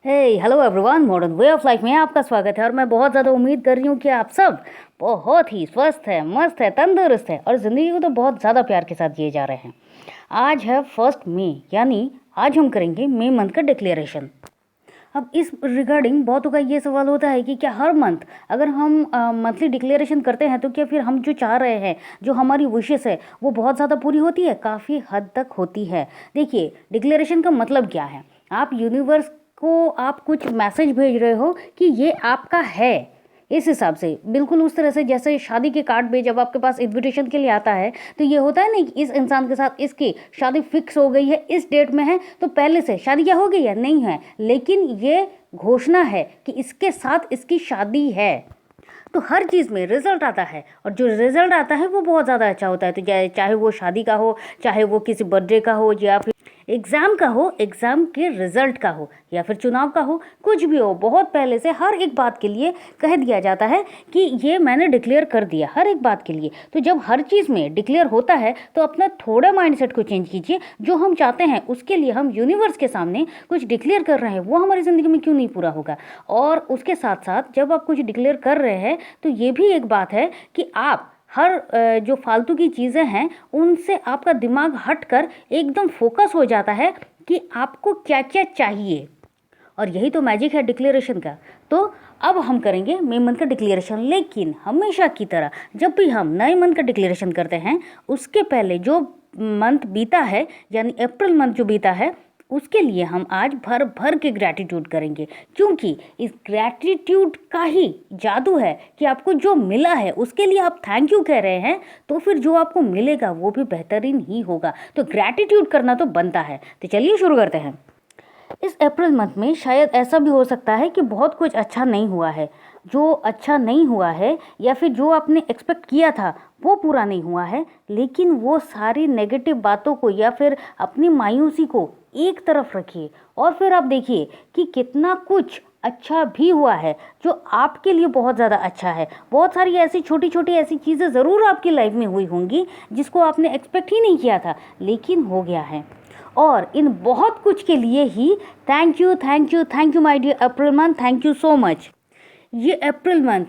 Hey hello everyone, modern way of life में आपका स्वागत है। और मैं बहुत ज़्यादा उम्मीद कर रही हूँ कि आप सब बहुत ही स्वस्थ है, मस्त है, तंदुरुस्त है और ज़िंदगी को तो बहुत ज़्यादा प्यार के साथ जिए जा रहे हैं। आज है 1 मई, यानी आज हम करेंगे मई मंथ का डिक्लेरेशन। अब इस रिगार्डिंग बहुतों का ये सवाल होता है कि क्या हर मंथ अगर हम मंथली डिक्लेरेशन करते हैं तो क्या फिर हम जो चाह रहे हैं, जो हमारी विशेस है, वो बहुत ज़्यादा पूरी होती है? काफ़ी हद तक होती है। देखिए, डिक्लेरेशन का मतलब क्या है? आप यूनिवर्स को आप कुछ मैसेज भेज रहे हो कि ये आपका है। इस हिसाब से, बिल्कुल उस तरह से जैसे शादी के कार्ड पे जब आपके पास इनविटेशन के लिए आता है तो ये होता है ना कि इस इंसान के साथ इसकी शादी फिक्स हो गई है, इस डेट में है, तो पहले से शादी क्या हो गई है? नहीं है, लेकिन ये घोषणा है कि इसके साथ इसकी शादी है। तो हर चीज़ में रिजल्ट आता है और जो रिजल्ट आता है वो बहुत ज़्यादा अच्छा होता है। तो चाहे वो शादी का हो, चाहे वो किसी बर्थडे का हो, या फिर एग्ज़ाम का हो, एग्ज़ाम के रिजल्ट का हो, या फिर चुनाव का हो, कुछ भी हो, बहुत पहले से हर एक बात के लिए कह दिया जाता है कि ये मैंने डिक्लेयर कर दिया, हर एक बात के लिए। तो जब हर चीज़ में डिक्लेयर होता है तो अपना थोड़ा माइंडसेट को चेंज कीजिए। जो हम चाहते हैं उसके लिए हम यूनिवर्स के सामने कुछ डिक्लेयर कर रहे हैं, वो हमारी ज़िंदगी में क्यों नहीं पूरा होगा? और उसके साथ साथ जब आप कुछ डिक्लेयर कर रहे हैं तो ये भी एक बात है कि आप हर जो फालतू की चीज़ें हैं उनसे आपका दिमाग हटकर एकदम फोकस हो जाता है कि आपको क्या क्या चाहिए। और यही तो मैजिक है डिक्लेरेशन का। तो अब हम करेंगे मई मंथ का डिक्लेरेशन, लेकिन हमेशा की तरह जब भी हम नए मंथ का डिक्लेरेशन करते हैं उसके पहले जो मंथ बीता है, यानी अप्रैल मंथ जो बीता है, उसके लिए हम आज भर भर के ग्रैटिट्यूड करेंगे। क्योंकि इस ग्रैटिट्यूड का ही जादू है कि आपको जो मिला है उसके लिए आप थैंक यू कह रहे हैं, तो फिर जो आपको मिलेगा वो भी बेहतरीन ही होगा। तो ग्रैटिट्यूड करना तो बनता है। तो चलिए शुरू करते हैं। इस अप्रैल मंथ में शायद ऐसा भी हो सकता है कि बहुत कुछ अच्छा नहीं हुआ है। जो अच्छा नहीं हुआ है या फिर जो आपने एक्सपेक्ट किया था वो पूरा नहीं हुआ है, लेकिन वो सारी नेगेटिव बातों को या फिर अपनी मायूसी को एक तरफ रखिए और फिर आप देखिए कि कितना कुछ अच्छा भी हुआ है जो आपके लिए बहुत ज़्यादा अच्छा है। बहुत सारी ऐसी छोटी छोटी ऐसी चीज़ें ज़रूर आपकी लाइफ में हुई होंगी जिसको आपने एक्सपेक्ट ही नहीं किया था, लेकिन हो गया है। और इन बहुत कुछ के लिए ही thank you, thank you, thank you my dear April month, thank you so much. ये अप्रैल मंथ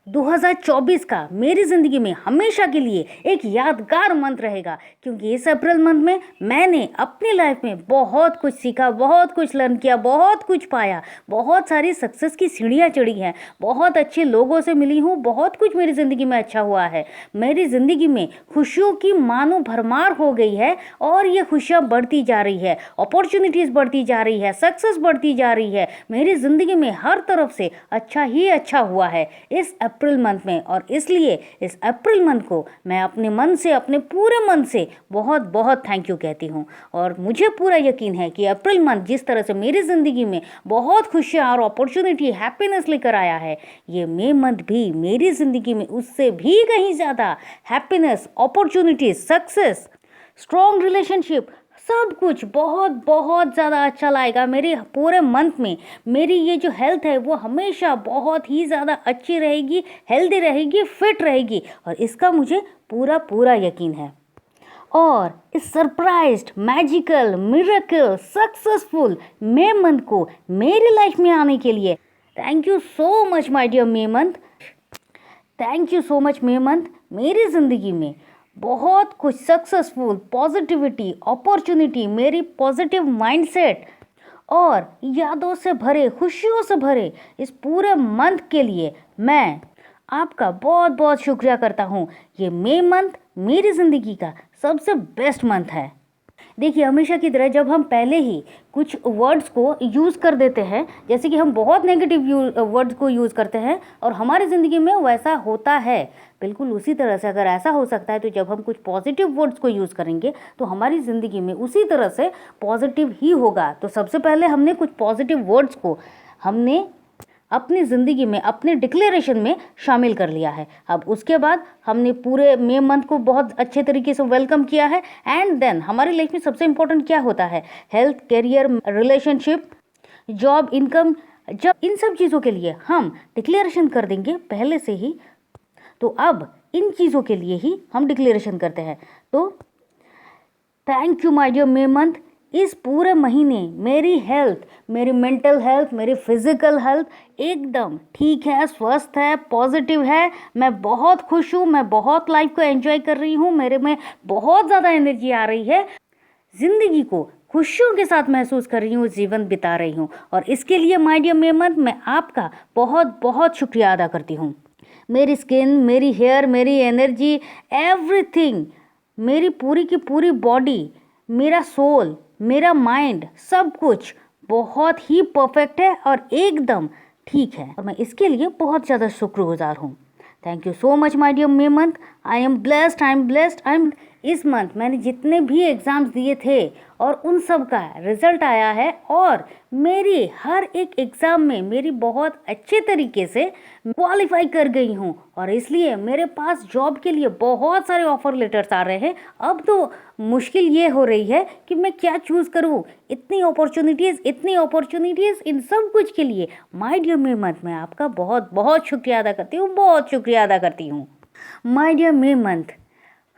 2024 का मेरी ज़िंदगी में हमेशा के लिए एक यादगार मंथ रहेगा, क्योंकि इस अप्रैल मंथ में मैंने अपनी लाइफ में बहुत कुछ सीखा, बहुत कुछ लर्न किया, बहुत कुछ पाया, बहुत सारी सक्सेस की सीढ़ियाँ चढ़ी हैं, बहुत अच्छे लोगों से मिली हूँ, बहुत कुछ मेरी ज़िंदगी में अच्छा हुआ है। मेरी ज़िंदगी में खुशियों की मानो भरमार हो गई है और ये खुशियाँ बढ़ती जा रही है, अपॉर्चुनिटीज़ बढ़ती जा रही है, सक्सेस बढ़ती जा रही है। मेरी ज़िंदगी में हर तरफ से अच्छा ही अच्छा हुआ है इस अप्रैल मंथ में। और इसलिए इस अप्रैल मंथ को मैं अपने मन से, अपने पूरे मन से बहुत बहुत थैंक यू कहती हूँ। और मुझे पूरा यकीन है कि अप्रैल मंथ जिस तरह से मेरी ज़िंदगी में बहुत खुशियाँ और अपॉर्चुनिटी, हैप्पीनेस लेकर आया है, ये मई मंथ भी मेरी ज़िंदगी में उससे भी कहीं ज़्यादा happiness, opportunity, success, strong relationship, सब कुछ बहुत बहुत ज़्यादा अच्छा लाएगा मेरे पूरे मंथ में। मेरी ये जो हेल्थ है वो हमेशा बहुत ही ज़्यादा अच्छी रहेगी, हेल्दी रहेगी, फिट रहेगी, और इसका मुझे पूरा पूरा यकीन है। और इस surprised, magical, miracle, successful May month को मेरी लाइफ में आने के लिए thank you so much my dear May month. Thank you so much May month. मेरी ज़िंदगी में बहुत कुछ सक्सेसफुल, पॉजिटिविटी, अपॉर्चुनिटी, मेरी पॉजिटिव माइंडसेट और यादों से भरे, खुशियों से भरे इस पूरे मंथ के लिए मैं आपका बहुत बहुत शुक्रिया करता हूँ। ये मई मंथ मेरी ज़िंदगी का सबसे बेस्ट मंथ है। देखिए, हमेशा की तरह जब हम पहले ही कुछ वर्ड्स को यूज़ कर देते हैं, जैसे कि हम बहुत नेगेटिव वर्ड्स को यूज़ करते हैं और हमारी ज़िंदगी में वैसा होता है, बिल्कुल उसी तरह से अगर ऐसा हो सकता है तो जब हम कुछ पॉजिटिव वर्ड्स को यूज़ करेंगे तो हमारी ज़िंदगी में उसी तरह से पॉजिटिव ही होगा। तो सबसे पहले हमने कुछ पॉजिटिव वर्ड्स को हमने अपनी ज़िंदगी में, अपने डिक्लेरेशन में शामिल कर लिया है। अब उसके बाद हमने पूरे मई मंथ को बहुत अच्छे तरीके से वेलकम किया है। एंड देन हमारी लाइफ में सबसे इम्पोर्टेंट क्या होता है? Health, career, relationship, job, income. जब इन सब चीज़ों के लिए हम डिक्लेरेशन कर देंगे पहले से ही, तो अब इन चीज़ों के लिए ही हम डिक्लेरेशन करते हैं। तो thank you my dear May month. इस पूरे महीने मेरी हेल्थ, मेरी मेंटल हेल्थ, मेरी फिजिकल हेल्थ एकदम ठीक है, स्वस्थ है, पॉजिटिव है। मैं बहुत खुश हूँ, मैं बहुत लाइफ को एंजॉय कर रही हूँ, मेरे में बहुत ज़्यादा एनर्जी आ रही है, ज़िंदगी को खुशियों के साथ महसूस कर रही हूँ, जीवन बिता रही हूँ। और इसके लिए माय डियर मेमन, मैं आपका बहुत बहुत शुक्रिया अदा करती हूँ। मेरी स्किन, मेरी हेयर, मेरी एनर्जी, एवरीथिंग, मेरी पूरी की पूरी बॉडी, मेरा सोल, मेरा माइंड, सब कुछ बहुत ही परफेक्ट है और एकदम ठीक है, और मैं इसके लिए बहुत ज़्यादा शुक्रगुजार हूँ। Thank you so much my dear मेमन। I am blessed, I am. इस मंथ मैंने जितने भी एग्ज़ाम्स दिए थे और उन सब का रिज़ल्ट आया है, और मेरी हर एक एग्ज़ाम में मेरी बहुत अच्छे तरीके से क्वालिफाई कर गई हूँ, और इसलिए मेरे पास जॉब के लिए बहुत सारे ऑफ़र लेटर्स आ रहे हैं। अब तो मुश्किल ये हो रही है कि मैं क्या चूज़ करूँ। इतनी अपॉर्चुनिटीज़ इन सब कुछ के लिए माय डियर मेमन, मैं आपका बहुत बहुत शुक्रिया अदा करती हूँ, बहुत शुक्रिया अदा करती हूँ। माय डियर मेमन,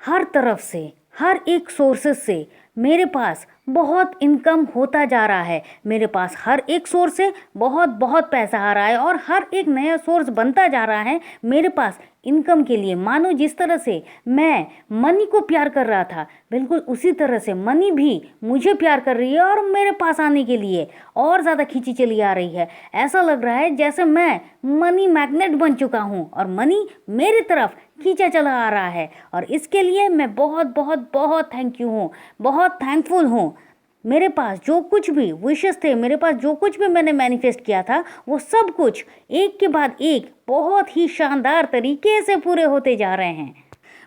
हर तरफ से, हर एक सोर्सेस से मेरे पास बहुत इनकम होता जा रहा है। मेरे पास हर एक सोर्स से बहुत बहुत पैसा आ रहा है, और हर एक नया सोर्स बनता जा रहा है मेरे पास इनकम के लिए। मानो जिस तरह से मैं मनी को प्यार कर रहा था, बिल्कुल उसी तरह से मनी भी मुझे प्यार कर रही है, और मेरे पास आने के लिए और ज़्यादा खींची चली आ रही है। ऐसा लग रहा है जैसे मैं मनी मैग्नेट बन चुका हूँ, और मनी मेरी तरफ खींचा चला आ रहा है। और इसके लिए मैं बहुत बहुत बहुत थैंक यू हूँ, बहुत थैंकफुल हूँ। मेरे पास जो कुछ भी विशेस थे, मेरे पास जो कुछ भी मैंने मैनिफेस्ट किया था, वो सब कुछ एक के बाद एक बहुत ही शानदार तरीके से पूरे होते जा रहे हैं।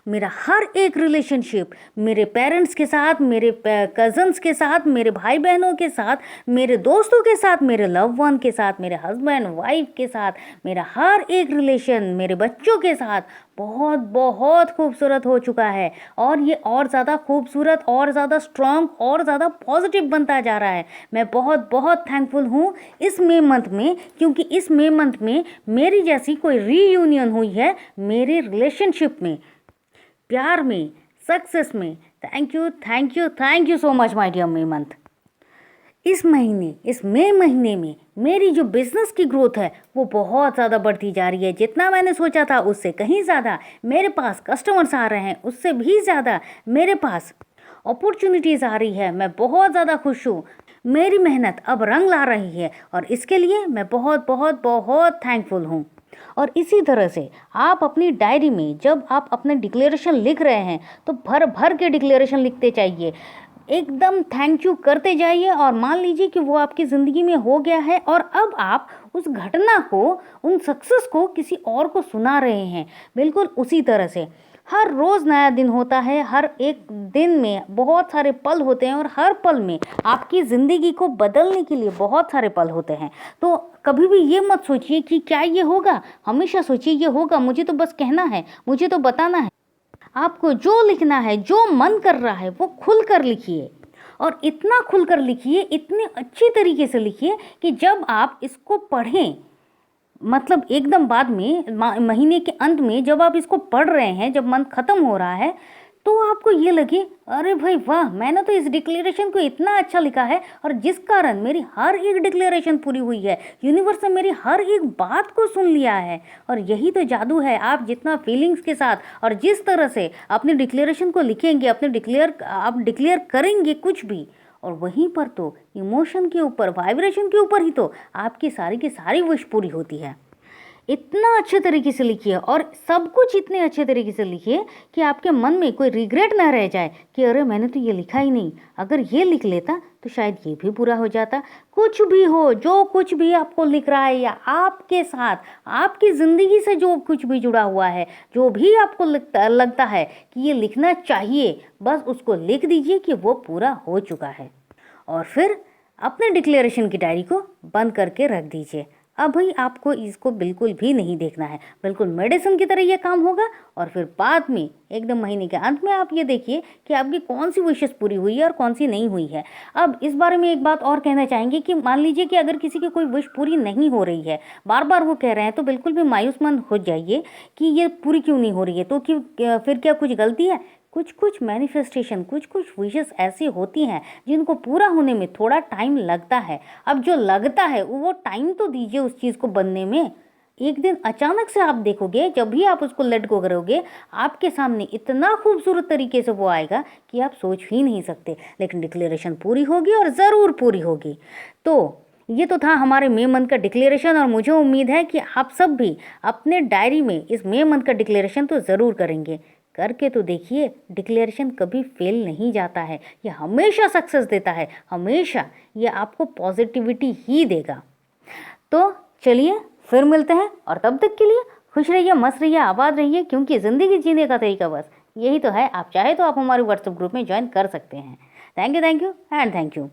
मेरा हर एक रिलेशनशिप, मेरे पेरेंट्स के साथ, मेरे कज़न्स के साथ, मेरे भाई बहनों के साथ, मेरे दोस्तों के साथ, मेरे लव वन के साथ, मेरे हस्बैंड वाइफ के साथ, मेरा हर एक रिलेशन मेरे बच्चों के साथ बहुत बहुत खूबसूरत हो चुका है, और ये और ज़्यादा खूबसूरत, और ज़्यादा स्ट्रॉन्ग, और ज़्यादा पॉजिटिव बनता जा रहा है। मैं बहुत बहुत थैंकफुल हूँ इस मई मंथ में, क्योंकि इस मई मंथ में मेरी जैसी कोई रीयूनियन हुई है मेरे रिलेशनशिप में, प्यार में, सक्सेस में। Thank you thank you thank you so much my dear May month. इस महीने, इस मई महीने में मेरी जो बिज़नेस की ग्रोथ है वो बहुत ज़्यादा बढ़ती जा रही है। जितना मैंने सोचा था उससे कहीं ज़्यादा मेरे पास कस्टमर्स आ रहे हैं, उससे भी ज़्यादा मेरे पास अपॉर्चुनिटीज़ आ रही है। मैं बहुत ज़्यादा खुश हूँ। मेरी मेहनत अब रंग ला रही है, और इसके लिए मैं बहुत बहुत बहुत थैंकफुल हूँ। और इसी तरह से आप अपनी डायरी में जब आप अपने डिक्लेरेशन लिख रहे हैं, तो भर भर के डिक्लेरेशन लिखते जाइए, एकदम थैंक यू करते जाइए, और मान लीजिए कि वो आपकी ज़िंदगी में हो गया है, और अब आप उस घटना को, उन सक्सेस को किसी और को सुना रहे हैं। बिल्कुल उसी तरह से हर रोज़ नया दिन होता है, हर एक दिन में बहुत सारे पल होते हैं, और हर पल में आपकी ज़िंदगी को बदलने के लिए बहुत सारे पल होते हैं। तो कभी भी ये मत सोचिए कि क्या ये होगा, हमेशा सोचिए ये होगा, मुझे तो बस कहना है, मुझे तो बताना है। आपको जो लिखना है, जो मन कर रहा है, वो खुल कर लिखिए, और इतना खुल कर लिखिए, इतने अच्छी तरीके से लिखिए कि जब आप इसको पढ़ें, मतलब एकदम बाद में, महीने के अंत में जब आप इसको पढ़ रहे हैं, जब मंथ ख़त्म हो रहा है, तो आपको ये लगे अरे भाई वाह, मैंने तो इस डिक्लेरेशन को इतना अच्छा लिखा है, और जिस कारण मेरी हर एक डिक्लेरेशन पूरी हुई है, यूनिवर्स ने मेरी हर एक बात को सुन लिया है। और यही तो जादू है। आप जितना फीलिंग्स के साथ और जिस तरह से अपनी डिक्लेरेशन को लिखेंगे, आप डिक्लेयर करेंगे कुछ भी, और वहीं पर तो इमोशन के ऊपर, वाइब्रेशन के ऊपर ही तो आपकी सारी की सारी विश पूरी होती है। इतना अच्छे तरीके से लिखिए, और सब कुछ इतने अच्छे तरीके से लिखिए कि आपके मन में कोई रिग्रेट ना रह जाए कि अरे मैंने तो ये लिखा ही नहीं, अगर ये लिख लेता तो शायद ये भी पूरा हो जाता। कुछ भी हो, जो कुछ भी आपको लिख रहा है, या आपके साथ, आपकी ज़िंदगी से जो कुछ भी जुड़ा हुआ है, जो भी आपको लगता है कि ये लिखना चाहिए, बस उसको लिख दीजिए कि वो पूरा हो चुका है, और फिर अपने डिक्लेरेशन की डायरी को बंद करके रख दीजिए। अब भाई आपको इसको बिल्कुल भी नहीं देखना है, बिल्कुल मेडिसिन की तरह ये काम होगा। और फिर बाद में एकदम महीने के अंत में आप ये देखिए कि आपकी कौन सी विशेस पूरी हुई है और कौन सी नहीं हुई है। अब इस बारे में एक बात और कहना चाहेंगे कि मान लीजिए कि अगर किसी की कोई विश पूरी नहीं हो रही है, बार बार वो कह रहे हैं, तो बिल्कुल भी मायूस मत हो जाइए कि ये पूरी क्यों नहीं हो रही है, तो फिर क्या कुछ गलती है? कुछ कुछ मैनिफेस्टेशन, कुछ कुछ विशेस ऐसी होती हैं जिनको पूरा होने में थोड़ा टाइम लगता है। अब जो लगता है वो टाइम तो दीजिए उस चीज़ को बनने में। एक दिन अचानक से आप देखोगे, जब भी आप उसको लेट गो करोगे, आपके सामने इतना खूबसूरत तरीके से वो आएगा कि आप सोच ही नहीं सकते। लेकिन डिक्लेरेशन पूरी होगी और ज़रूर पूरी होगी। तो ये तो था हमारे मई मंथ का डिक्लेरेशन, और मुझे उम्मीद है कि आप सब भी अपने डायरी में इस मई मंथ का डिक्लेरेशन तो ज़रूर करेंगे। करके तो देखिए, डिक्लेरेशन कभी फेल नहीं जाता है, ये हमेशा सक्सेस देता है, हमेशा ये आपको पॉजिटिविटी ही देगा। तो चलिए फिर मिलते हैं, और तब तक के लिए खुश रहिए, मस्त रहिए, आबाद रहिए, क्योंकि ज़िंदगी जीने का तरीका बस यही तो है। आप चाहे तो आप हमारे व्हाट्सएप ग्रुप में ज्वाइन कर सकते हैं। Thank you and thank you.